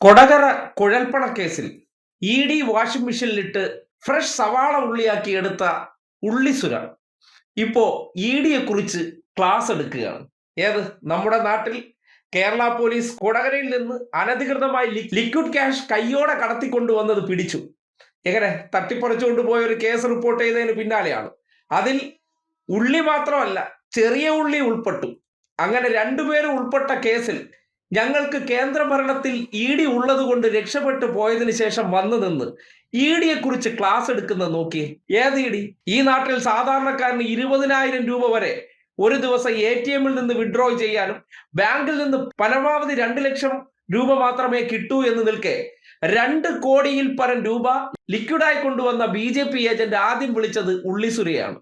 കൊടകര കുഴൽപ്പണ കേസിൽ E D washing മെഷീനിലിട്ട് fresh സവാള ഉള്ളിയാക്കി എടുത്ത ഉള്ളിസുര ഇപ്പോ ഇ ഡിയെ കുറിച്ച് ക്ലാസ് എടുക്കുകയാണ്. ഏത് നമ്മുടെ നാട്ടിൽ കേരള പോലീസ് കൊടകരയിൽ നിന്ന് അനധികൃതമായി ലിക്വിഡ് ക്യാഷ് കയ്യോടെ കടത്തിക്കൊണ്ടുവന്നത് പിടിച്ചു. എങ്ങനെ തട്ടിപ്പറിച്ചുകൊണ്ട് പോയ ഒരു കേസ് റിപ്പോർട്ട് ചെയ്തതിന് പിന്നാലെയാണ്. അതിൽ ഉള്ളി മാത്രമല്ല, ചെറിയ ഉള്ളി ഉൾപ്പെട്ടു. അങ്ങനെ രണ്ടുപേരും ഉൾപ്പെട്ട കേസിൽ ഞങ്ങൾക്ക് കേന്ദ്രഭരണത്തിൽ ഇ ഡി ഉള്ളത് കൊണ്ട് രക്ഷപ്പെട്ടു പോയതിനു ശേഷം വന്നു നിന്ന് ഇ ഡിയെ കുറിച്ച് ക്ലാസ് എടുക്കുന്നത് നോക്കിയേ. ഏത് ഇ ഡി? ഈ നാട്ടിൽ സാധാരണക്കാരന് 20,000 രൂപ വരെ ഒരു ദിവസം ATM-ൽ നിന്ന് വിഡ്രോ ചെയ്യാനും ബാങ്കിൽ നിന്ന് പരമാവധി 2 ലക്ഷം രൂപ മാത്രമേ കിട്ടൂ എന്ന് നിൽക്കെ 2 കോടിയിൽ പരം രൂപ ലിക്വിഡായി കൊണ്ടുവന്ന BJP ഏജന്റ് ആദ്യം വിളിച്ചത് ഉള്ളിസുരയാണ്.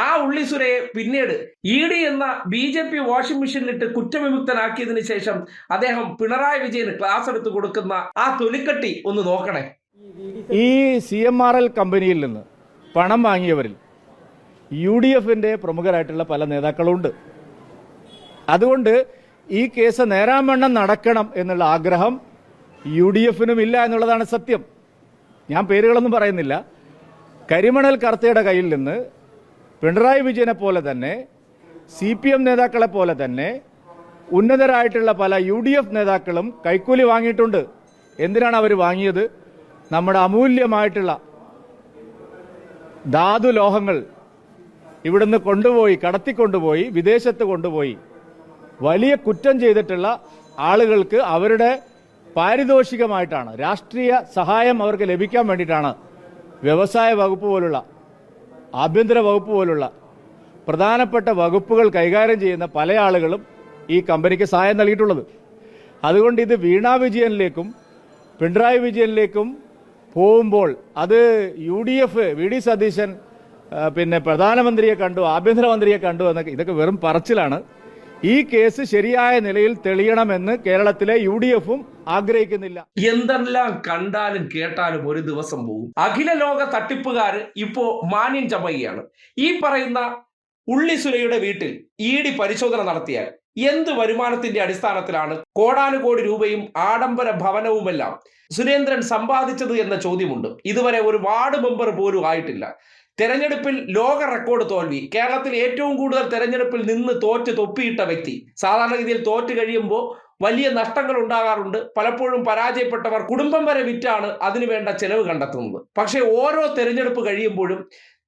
ആ ഉള്ളിസുരയെ പിന്നീട് ഇ ഡി എന്ന BJP വാഷിംഗ് മെഷീനിലിട്ട് കുറ്റവിമുക്തനാക്കിയതിനു ശേഷം അദ്ദേഹം പിണറായി വിജയന് ക്ലാസ് എടുത്തു കൊടുക്കുന്ന ആ തൊലിക്കട്ടി ഒന്ന് നോക്കണേ. ഈ CMRL കമ്പനിയിൽ നിന്ന് പണം വാങ്ങിയവരിൽ UDF-ന്റെ പ്രമുഖരായിട്ടുള്ള പല നേതാക്കളുണ്ട്. അതുകൊണ്ട് ഈ കേസ് നേരാവണ്ണം നടക്കണം എന്നുള്ള ആഗ്രഹം UDF-നും ഇല്ല എന്നുള്ളതാണ് സത്യം. ഞാൻ പേരുകളൊന്നും പറയുന്നില്ല. കരിമണൽ കർത്തയുടെ കയ്യിൽ നിന്ന് പിണറായി വിജയനെ പോലെ തന്നെ CPM നേതാക്കളെ പോലെ തന്നെ ഉന്നതരായിട്ടുള്ള പല UDF നേതാക്കളും കൈക്കൂലി വാങ്ങിയിട്ടുണ്ട്. എന്തിനാണ് അവർ വാങ്ങിയത്? നമ്മുടെ അമൂല്യമായിട്ടുള്ള ധാതുലോഹങ്ങൾ ഇവിടുന്ന് കൊണ്ടുപോയി കടത്തിക്കൊണ്ടുപോയി വിദേശത്ത് കൊണ്ടുപോയി വലിയ കുറ്റം ചെയ്തിട്ടുള്ള ആളുകൾക്ക് അവരുടെ പാരിതോഷികമായിട്ടാണ്, രാഷ്ട്രീയ സഹായം അവർക്ക് ലഭിക്കാൻ വേണ്ടിയിട്ടാണ് വ്യവസായ വകുപ്പ് പോലുള്ള, ആഭ്യന്തര വകുപ്പ് പോലുള്ള പ്രധാനപ്പെട്ട വകുപ്പുകൾ കൈകാര്യം ചെയ്യുന്ന പല ആളുകളും ഈ കമ്പനിക്ക് സഹായം നൽകിയിട്ടുള്ളത്. അതുകൊണ്ട് ഇത് വീണാ വിജയനിലേക്കും പിണറായി വിജയനിലേക്കും പോകുമ്പോൾ അത് UDF VD സതീശൻ പിന്നെ പ്രധാനമന്ത്രിയെ കണ്ടു, ആഭ്യന്തരമന്ത്രിയെ കണ്ടു എന്നൊക്കെ ഇതൊക്കെ വെറും പറച്ചിലാണ്. ഈ കേസ് ശരിയായ നിലയിൽ തെളിയണമെന്ന് കേരളത്തിലെ UDF-ഉം ആഗ്രഹിക്കുന്നില്ല. എന്തെല്ലാം കണ്ടാലും കേട്ടാലും ഒരു ദിവസം പോകും. അഖില ലോക തട്ടിപ്പുകാര് ഇപ്പോ മാന്യം ചമയുകയാണ്. ഈ പറയുന്ന ഉള്ളിസുരയുടെ വീട്ടിൽ ഇ ഡി പരിശോധന നടത്തിയാൽ എന്ത് വരുമാനത്തിന്റെ അടിസ്ഥാനത്തിലാണ് കോടാനുകോടി രൂപയും ആഡംബര ഭവനവുമെല്ലാം സുരേന്ദ്രൻ സമ്പാദിച്ചത് എന്ന ചോദ്യമുണ്ട്. ഇതുവരെ ഒരു വാർഡ് മെമ്പർ പോലും ആയിട്ടില്ല. തെരഞ്ഞെടുപ്പിൽ ലോക റെക്കോർഡ് തോൽവി. കേരളത്തിൽ ഏറ്റവും കൂടുതൽ തെരഞ്ഞെടുപ്പിൽ നിന്ന് തോറ്റ് തൊപ്പിയിട്ട വ്യക്തി. സാധാരണഗതിയിൽ തോറ്റ് കഴിയുമ്പോൾ വലിയ നഷ്ടങ്ങൾ ഉണ്ടാകാറുണ്ട്. പലപ്പോഴും പരാജയപ്പെട്ടവർ കുടുംബം വരെ വിറ്റാണ് അതിനുവേണ്ട ചെലവ് കണ്ടെത്തുന്നത്. പക്ഷേ ഓരോ തെരഞ്ഞെടുപ്പ് കഴിയുമ്പോഴും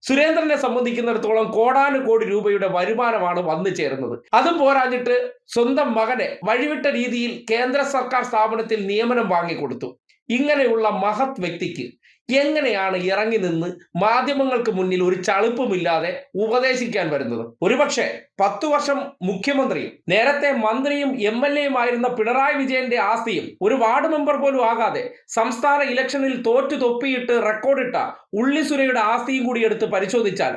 സുരേന്ദ്രനെ സംബന്ധിക്കുന്നിടത്തോളം കോടാനുകോടി രൂപയുടെ വരുമാനമാണ് വന്നു ചേരുന്നത്. അതും പോരാഞ്ഞിട്ട് സ്വന്തം മകനെ വഴിവിട്ട രീതിയിൽ കേന്ദ്ര സർക്കാർ സ്ഥാപനത്തിൽ നിയമനം വാങ്ങിക്കൊടുത്തു. ഇങ്ങനെയുള്ള മഹത് വ്യക്തിക്ക് എങ്ങനെയാണ് ഇറങ്ങി നിന്ന് മാധ്യമങ്ങൾക്ക് മുന്നിൽ ഒരു ചളുപ്പുമില്ലാതെ ഉപദേശിക്കാൻ വരുന്നത്? ഒരുപക്ഷെ 10 വർഷം മുഖ്യമന്ത്രിയും നേരത്തെ മന്ത്രിയും MLA-യുമായിരുന്ന പിണറായി വിജയന്റെ ആസ്തിയും ഒരു വാർഡ് മെമ്പർ പോലും ആകാതെ സംസ്ഥാന ഇലക്ഷനിൽ തോറ്റു തൊപ്പിയിട്ട് റെക്കോർഡിട്ട ഉള്ളിസുരയുടെ ആസ്തിയും കൂടി എടുത്ത് പരിശോധിച്ചാൽ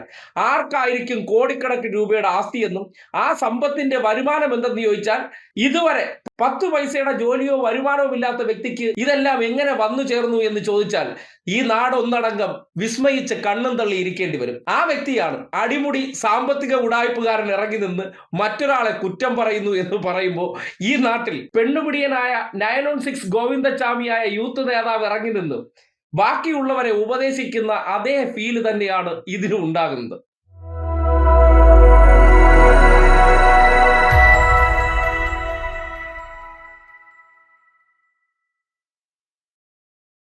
ആർക്കായിരിക്കും കോടിക്കണക്കിന് രൂപയുടെ ആസ്തിയെന്നും ആ സമ്പത്തിന്റെ വരുമാനം എന്തെന്ന് ചോദിച്ചാൽ ഇതുവരെ 10 പൈസയുടെ ജോലിയോ വരുമാനവും ഇല്ലാത്ത വ്യക്തിക്ക് ഇതെല്ലാം എങ്ങനെ വന്നു ചേർന്നു എന്ന് ചോദിച്ചാൽ ഈ നാടൊന്നടങ്കം വിസ്മയിച്ച് കണ്ണും തള്ളി ഇരിക്കേണ്ടി വരും. ആ വ്യക്തിയാണ് അടിമുടി സാമ്പത്തിക ഉടായ്പുകാരൻ ഇറങ്ങി നിന്ന് മറ്റൊരാളെ കുറ്റം പറയുന്നു എന്ന് പറയുമ്പോൾ ഈ നാട്ടിൽ പെണ്ണുപിടിയനായ 916 ഗോവിന്ദച്ചാമിയായ യൂത്ത് നേതാവ് ഇറങ്ങി നിന്ന് ബാക്കിയുള്ളവരെ ഉപദേശിക്കുന്ന അതേ ഫീല് തന്നെയാണ് ഇതിനും ഉണ്ടാകുന്നത്.